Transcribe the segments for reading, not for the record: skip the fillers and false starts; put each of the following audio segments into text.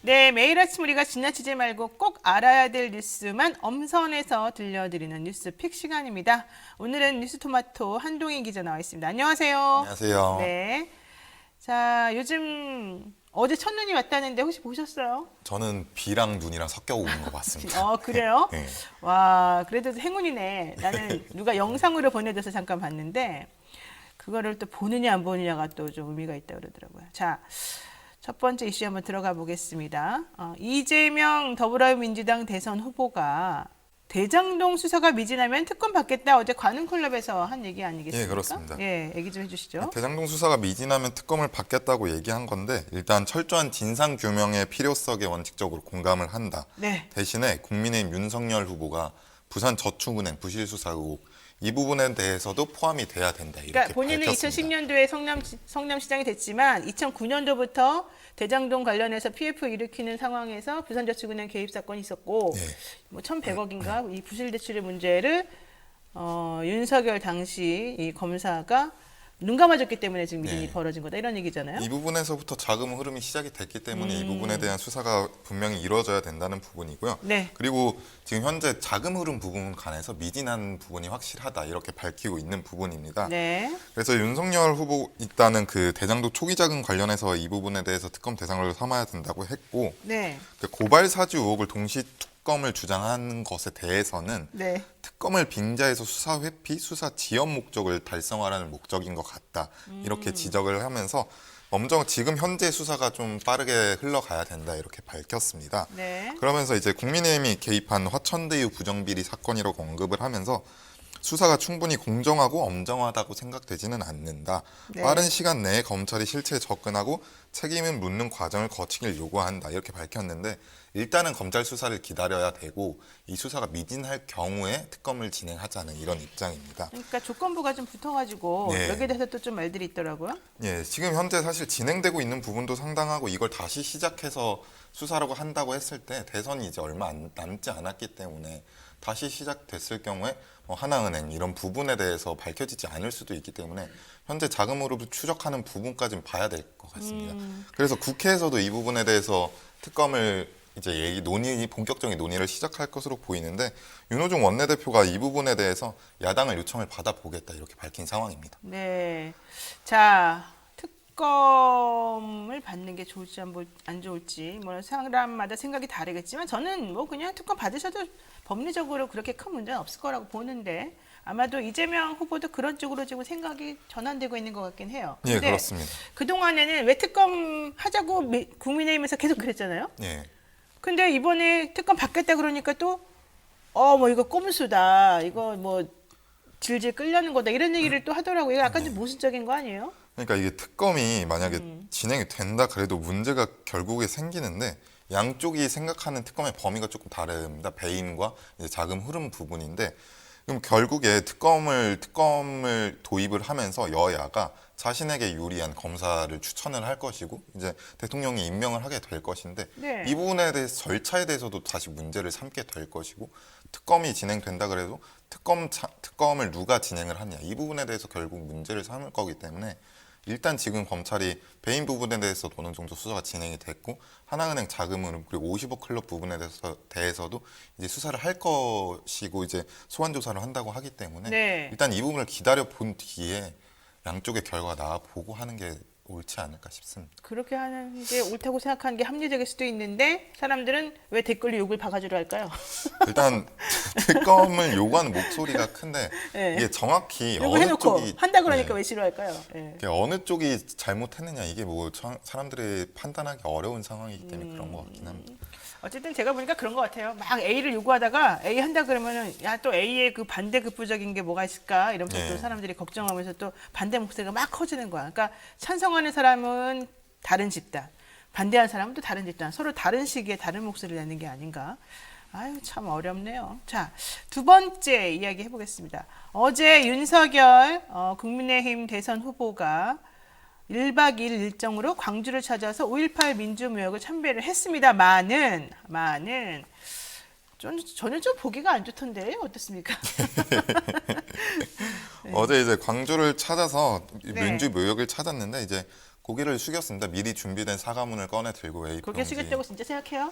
네, 매일 아침 우리가 지나치지 말고 꼭 알아야 될 뉴스만 엄선해서 들려드리는 뉴스픽 시간입니다. 오늘은 뉴스토마토 한동희 기자 나와 있습니다. 안녕하세요. 안녕하세요. 네. 자, 요즘 어제 첫눈이 왔다는데 혹시 보셨어요? 저는 비랑 눈이랑 섞여 오는 거 봤습니다. 그래요? 네. 와, 그래도 행운이네. 나는 누가 영상으로 보내줘서 잠깐 봤는데 그거를 또 보느냐 안 보느냐가 또 좀 의미가 있다고 그러더라고요. 자, 첫 번째 이슈 한번 들어가 보겠습니다. 이재명 더불어민주당 대선 후보가 대장동 수사가 미진하면 특검 받겠다 어제 관훈클럽에서 한 얘기 아니겠습니까? 예, 그렇습니다. 예, 얘기 좀 해주시죠. 대장동 수사가 미진하면 특검을 받겠다고 얘기한 건데 일단 철저한 진상 규명의 필요성에 원칙적으로 공감을 한다. 네. 대신에 국민의힘 윤석열 후보가 부산저축은행 부실 수사 의혹 이 부분에 대해서도 포함이 돼야 된다. 이렇게 그러니까 본인은 밝혔습니다. 2010년도에 성남시장이 됐지만 2009년도부터 대장동 관련해서 PF 일으키는 상황에서 부산저축은행 개입 사건이 있었고 네. 뭐 1,100억인가 이 부실 대출의 문제를 윤석열 당시 이 검사가 눈 감아줬기 때문에 지금 일이 네. 벌어진 거다 이런 얘기잖아요. 이 부분에서부터 자금 흐름이 시작이 됐기 때문에 이 부분에 대한 수사가 분명히 이루어져야 된다는 부분이고요. 네. 그리고 지금 현재 자금 흐름 부분 간에서 미진한 부분이 확실하다 이렇게 밝히고 있는 부분입니다. 네. 그래서 윤석열 후보 일단은 그 대장동 초기 자금 관련해서 이 부분에 대해서 특검 대상으로 삼아야 된다고 했고 네. 그 고발 사주 의혹을 동시 특검을 주장하는 것에 대해서는 네. 특검을 빙자해서 수사 회피, 수사 지연 목적을 달성하라는 목적인 것 같다. 이렇게 지적을 하면서 엄정 지금 현재 수사가 좀 빠르게 흘러가야 된다 이렇게 밝혔습니다. 네. 그러면서 이제 국민의힘이 개입한 화천대유 부정비리 사건이라고 언급을 하면서 수사가 충분히 공정하고 엄정하다고 생각되지는 않는다. 네. 빠른 시간 내에 검찰이 실체에 접근하고 책임을 묻는 과정을 거치길 요구한다. 이렇게 밝혔는데 일단은 검찰 수사를 기다려야 되고 이 수사가 미진할 경우에 특검을 진행하자는 이런 입장입니다. 그러니까 조건부가 좀 붙어가지고 네. 여기에 대해서 또 좀 말들이 있더라고요. 예, 지금 현재 사실 진행되고 있는 부분도 상당하고 이걸 다시 시작해서 수사라고 한다고 했을 때 대선이 이제 얼마 남지 않았기 때문에 다시 시작됐을 경우에 하나은행 이런 부분에 대해서 밝혀지지 않을 수도 있기 때문에 현재 자금으로 추적하는 부분까지는 봐야 될 것 같습니다. 그래서 국회에서도 이 부분에 대해서 특검을 이제 본격적인 논의를 시작할 것으로 보이는데 윤호중 원내대표가 이 부분에 대해서 야당을 요청을 받아보겠다 이렇게 밝힌 상황입니다. 네. 자, 특검을 받는 게 좋을지 안 좋을지 뭐 사람마다 생각이 다르겠지만 저는 뭐 그냥 특검 받으셔도 법리적으로 그렇게 큰 문제는 없을 거라고 보는데 아마도 이재명 후보도 그런 쪽으로 지금 생각이 전환되고 있는 것 같긴 해요. 예, 근데 그렇습니다. 그동안에는 왜 특검 하자고 국민의힘에서 계속 그랬잖아요. 예. 근데 이번에 특검 받겠다 그러니까 또 뭐 이거 꼼수다. 이거 뭐 질질 끌려는 거다. 이런 얘기를 또 하더라고요. 이거 약간 좀 모순적인 거 아니에요? 그러니까 이게 특검이 만약에 진행이 된다 그래도 문제가 결국에 생기는데 양쪽이 생각하는 특검의 범위가 조금 다릅니다. 배임과 이제 자금 흐름 부분인데 그럼 결국에 특검을 도입을 하면서 여야가 자신에게 유리한 검사를 추천을 할 것이고 이제 대통령이 임명을 하게 될 것인데 네. 이 부분에 대해서 절차에 대해서도 다시 문제를 삼게 될 것이고 특검이 진행된다 그래도 특검을 누가 진행을 하냐 이 부분에 대해서 결국 문제를 삼을 거기 때문에 일단 지금 검찰이 배임 부분에 대해서 어느 정도 수사가 진행이 됐고 하나은행 자금 흐름 그리고 50억 클럽 부분에 대해서도 이제 수사를 할 것이고 이제 소환 조사를 한다고 하기 때문에 네. 일단 이 부분을 기다려 본 뒤에 양쪽의 결과 나와 보고 하는 게 옳지 않을까 싶습니다. 그렇게 하는 게 옳다고 생각하는 게 합리적일 수도 있는데 사람들은 왜 댓글로 욕을 바가지로 할까요? 일단 특검을 요구하는 목소리가 큰데 네. 이게 정확히 욕을 어느 해놓고 쪽이 한다 그러니까 네. 왜 싫어할까요? 예. 이게 어느 쪽이 잘못했느냐 이게 뭐 사람들이 판단하기 어려운 상황이기 때문에 그런 것 같긴 합니다. 어쨌든 제가 보니까 그런 것 같아요. 막 A를 요구하다가 A 한다 그러면은 야 또 A의 그 반대급부적인 게 뭐가 있을까 이러면서 네. 또 사람들이 걱정하면서 또 반대 목소리가 막 커지는 거야. 그러니까 찬성하는 사람은 다른 집단, 반대하는 사람은 또 다른 집단, 서로 다른 시기에 다른 목소리를 내는 게 아닌가. 아유 참 어렵네요. 자, 두 번째 이야기 해보겠습니다. 어제 윤석열 국민의힘 대선 후보가 1박 2일 일정으로 광주를 찾아서 5.18 민주무역을 참배를 했습니다만은 저는 좀 보기가 안 좋던데 어떻습니까? 어제 이제 광주를 찾아서 네. 민주무역을 찾았는데 이제 고개를 숙였습니다. 미리 준비된 사과문을 꺼내 들고 고개 A4용지. 숙였다고 진짜 생각해요?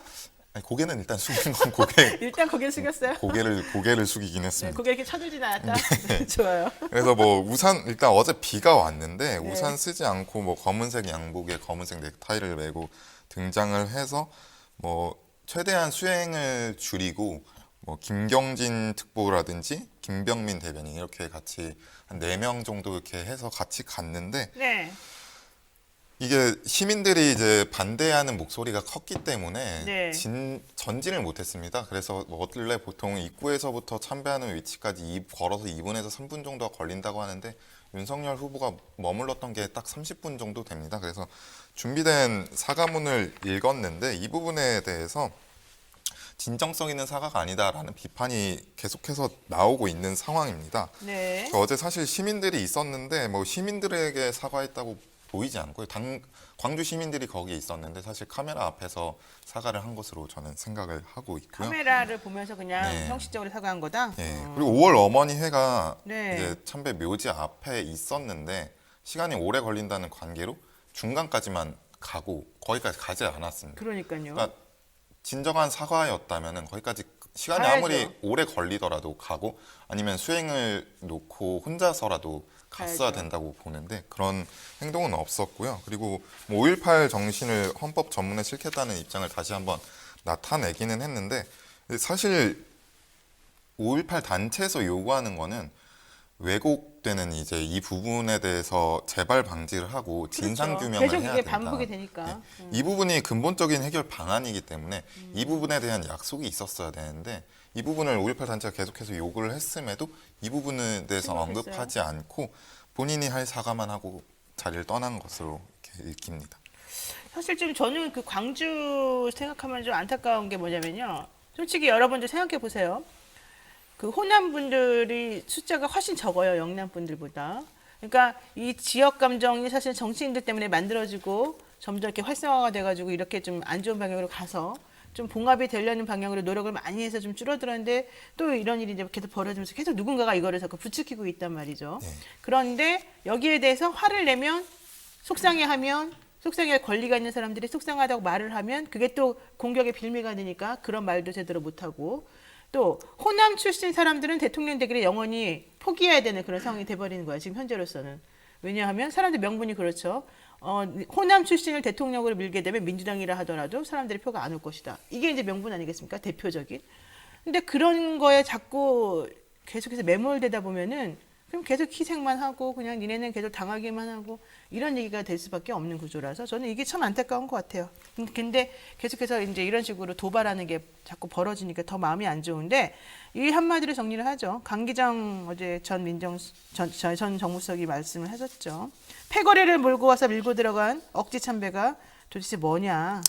아니, 고개는 일단 숙이는 건 고개 일단 고개 숙였어요? 고개를 숙이긴 네, 했습니다. 고개 이렇게 쳐들진 않았다. 좋아요. 그래서 뭐 우산 일단 어제 비가 왔는데 네. 우산 쓰지 않고 뭐 검은색 양복에 검은색 넥타이를 메고 등장을 해서 뭐 최대한 수행을 줄이고 뭐 김경진 특보라든지 김병민 대변인 이렇게 같이 한 4명 정도 이렇게 해서 같이 갔는데 네. 이게 시민들이 이제 반대하는 목소리가 컸기 때문에 네. 전진을 못했습니다. 그래서 원래 보통 입구에서부터 참배하는 위치까지 걸어서 2분에서 3분 정도가 걸린다고 하는데 윤석열 후보가 머물렀던 게 딱 30분 정도 됩니다. 그래서 준비된 사과문을 읽었는데 이 부분에 대해서 진정성 있는 사과가 아니다라는 비판이 계속해서 나오고 있는 상황입니다. 네. 어제 사실 시민들이 있었는데 뭐 시민들에게 사과했다고 보이지 않고요. 광주 시민들이 거기에 있었는데 사실 카메라 앞에서 사과를 한 것으로 저는 생각을 하고 있고요. 카메라를 보면서 그냥 네. 형식적으로 사과한 거다? 예. 그리고 5월 어머니 회가 네. 이제 참배 묘지 앞에 있었는데 시간이 오래 걸린다는 관계로 중간까지만 가고 거기까지 가지 않았습니다. 그러니까요. 그러니까 진정한 사과였다면은 거기까지 시간이 가야죠. 아무리 오래 걸리더라도 가고 아니면 수행을 놓고 혼자서라도 갔어야 가야죠. 된다고 보는데 그런 행동은 없었고요. 그리고 뭐 5.18 정신을 헌법 전문에 실겠다는 입장을 다시 한번 나타내기는 했는데 사실 5.18 단체에서 요구하는 거는 왜곡되는 이제 이 부분에 대해서 재발 방지를 하고 진상 그렇죠. 규명을 계속 해야 이게 된다. 반복이 되니까. 이 부분이 근본적인 해결 방안이기 때문에 이 부분에 대한 약속이 있었어야 되는데 이 부분을 5.18 단체가 계속해서 요구를 했음에도 이 부분에 대해서 침묵했어요. 언급하지 않고 본인이 할 사과만 하고 자리를 떠난 것으로 이렇게 읽힙니다. 사실 좀 저는 그 광주 생각하면 좀 안타까운 게 뭐냐면요. 솔직히 여러분들 생각해 보세요. 그 호남 분들이 숫자가 훨씬 적어요. 영남 분들보다. 그러니까 이 지역 감정이 사실 정치인들 때문에 만들어지고 점점 이렇게 활성화가 돼가지고 이렇게 좀 안 좋은 방향으로 가서 좀 봉합이 되려는 방향으로 노력을 많이 해서 좀 줄어들었는데 또 이런 일이 이제 계속 벌어지면서 계속 누군가가 이거를 자꾸 부추기고 있단 말이죠. 그런데 여기에 대해서 화를 내면 속상해하면 속상해할 권리가 있는 사람들이 속상하다고 말을 하면 그게 또 공격의 빌미가 되니까 그런 말도 제대로 못하고 또 호남 출신 사람들은 대통령 되기를 영원히 포기해야 되는 그런 상황이 돼버리는 거야 지금 현재로서는. 왜냐하면 사람들 명분이 그렇죠. 호남 출신을 대통령으로 밀게 되면 민주당이라 하더라도 사람들이 표가 안 올 것이다. 이게 이제 명분 아니겠습니까? 대표적인. 근데 그런 거에 자꾸 계속해서 매몰되다 보면은 그럼 계속 희생만 하고 그냥 니네는 계속 당하기만 하고 이런 얘기가 될 수밖에 없는 구조라서 저는 이게 참 안타까운 것 같아요. 근데 계속해서 이제 이런 식으로 도발하는 게 자꾸 벌어지니까 더 마음이 안 좋은데 이 한마디로 정리를 하죠. 강기정 어제 전 정무수석이 말씀을 하셨죠. 패거리를 몰고 와서 밀고 들어간 억지 참배가 도대체 뭐냐?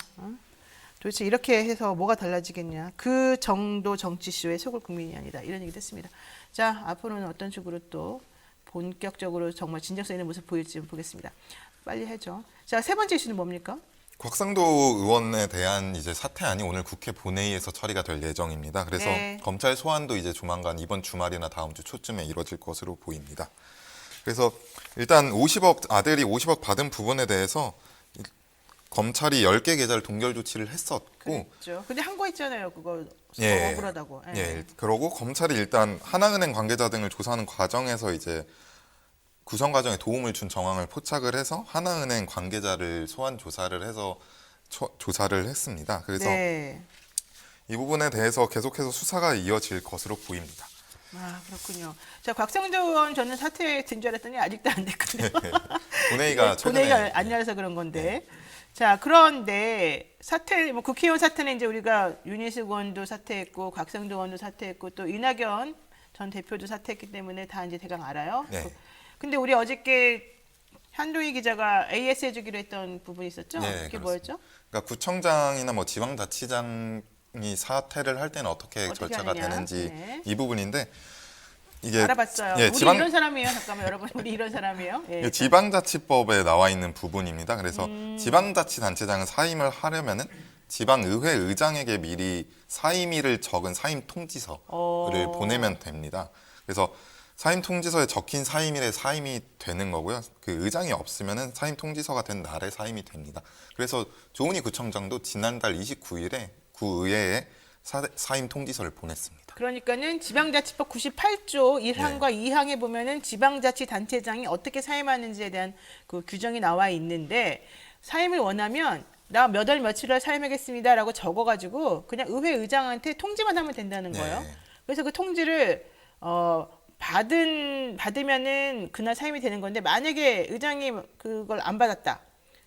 도대체 이렇게 해서 뭐가 달라지겠냐? 그 정도 정치쇼에 속을 국민이 아니다. 이런 얘기도 했습니다. 자, 앞으로는 어떤 식으로 또 본격적으로 정말 진정성 있는 모습 보일지 보겠습니다. 빨리 해줘. 자, 세 번째 이슈는 뭡니까? 곽상도 의원에 대한 이제 사퇴안이 오늘 국회 본회의에서 처리가 될 예정입니다. 그래서 네. 검찰 소환도 이제 조만간 이번 주말이나 다음 주 초쯤에 이뤄질 것으로 보입니다. 그래서 일단 아들이 50억 받은 부분에 대해서 검찰이 10개 계좌를 동결 조치를 했었고 그랬죠. 근데 한 거 있잖아요. 그거 예. 억울하다고. 예. 그러고 검찰이 일단 하나은행 관계자 등을 조사하는 과정에서 이제 구성 과정에 도움을 준 정황을 포착을 해서 하나은행 관계자를 소환 조사를 해서 조사를 했습니다. 그래서 네. 이 부분에 대해서 계속해서 수사가 이어질 것으로 보입니다. 아, 그렇군요. 자, 곽상도 의원 저는 사퇴 된 줄 알았더니 아직도 안 됐거든요. 본회의가 최근에 본회의가 안 열어서 그런 건데. 자, 그런데 사퇴, 뭐 국회의원 사퇴는 이제 우리가 윤희숙 의원도 사퇴했고, 곽상도 의원도 사퇴했고, 또 이낙연 전 대표도 사퇴했기 때문에 다 이제 대강 알아요. 네. 근데 우리 어저께 한동희 기자가 AS 해주기로 했던 부분이 있었죠? 네, 그게 그렇습니다. 뭐였죠? 그러니까 구청장이나 뭐 지방자치장이 사퇴를 할 때는 어떻게 어떻게 절차가 하느냐. 되는지 네. 이 부분인데 이게 알아봤어요. 예, 우리 이런 사람이에요. 잠깐만 여러분, 우리 이런 사람이에요. 예. 이게 지방자치법에 나와 있는 부분입니다. 그래서 지방자치단체장은 사임을 하려면은 지방의회 의장에게 미리 사임일을 적은 사임 통지서를 보내면 됩니다. 그래서 사임 통지서에 적힌 사임일에 사임이 되는 거고요. 그 의장이 없으면은 사임 통지서가 된 날에 사임이 됩니다. 그래서 조은희 구청장도 지난달 29일에 구의회에 사임 통지서를 보냈습니다. 그러니까는 지방자치법 98조 1항과 2항에 보면은 지방자치단체장이 어떻게 사임하는지에 대한 그 규정이 나와 있는데 사임을 원하면 나 몇 월 며칠 날 사임하겠습니다라고 적어가지고 그냥 의회 의장한테 통지만 하면 된다는 거예요. 네. 그래서 그 통지를 받으면은 그날 사임이 되는 건데 만약에 의장이 그걸 안 받았다.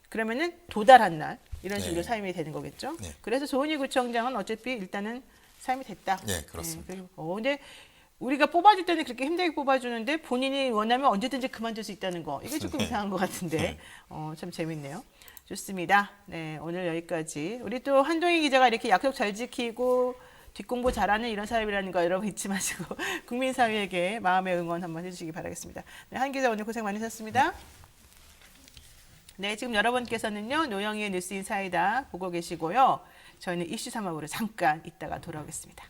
그러면은 도달한 날 이런 식으로 네. 사임이 되는 거겠죠. 네. 그래서 조은희 구청장은 어차피 일단은 사임이 됐다. 네, 그렇습니다. 근데 우리가 뽑아줄 때는 그렇게 힘들게 뽑아주는데 본인이 원하면 언제든지 그만둘 수 있다는 거. 이게 조금 이상한 것 같은데 참 재밌네요. 좋습니다. 네, 오늘 여기까지. 우리 또 한동희 기자가 이렇게 약속 잘 지키고 뒷공부 잘하는 이런 사람이라는 거 여러분 잊지 마시고 국민사회에게 마음의 응원 한번 해주시기 바라겠습니다. 네, 한 기자 오늘 고생 많으셨습니다. 네, 지금 여러분께서는요 노영희의 뉴스인사이다 보고 계시고요. 저희는 이슈 3합으로 잠깐 있다가 돌아오겠습니다.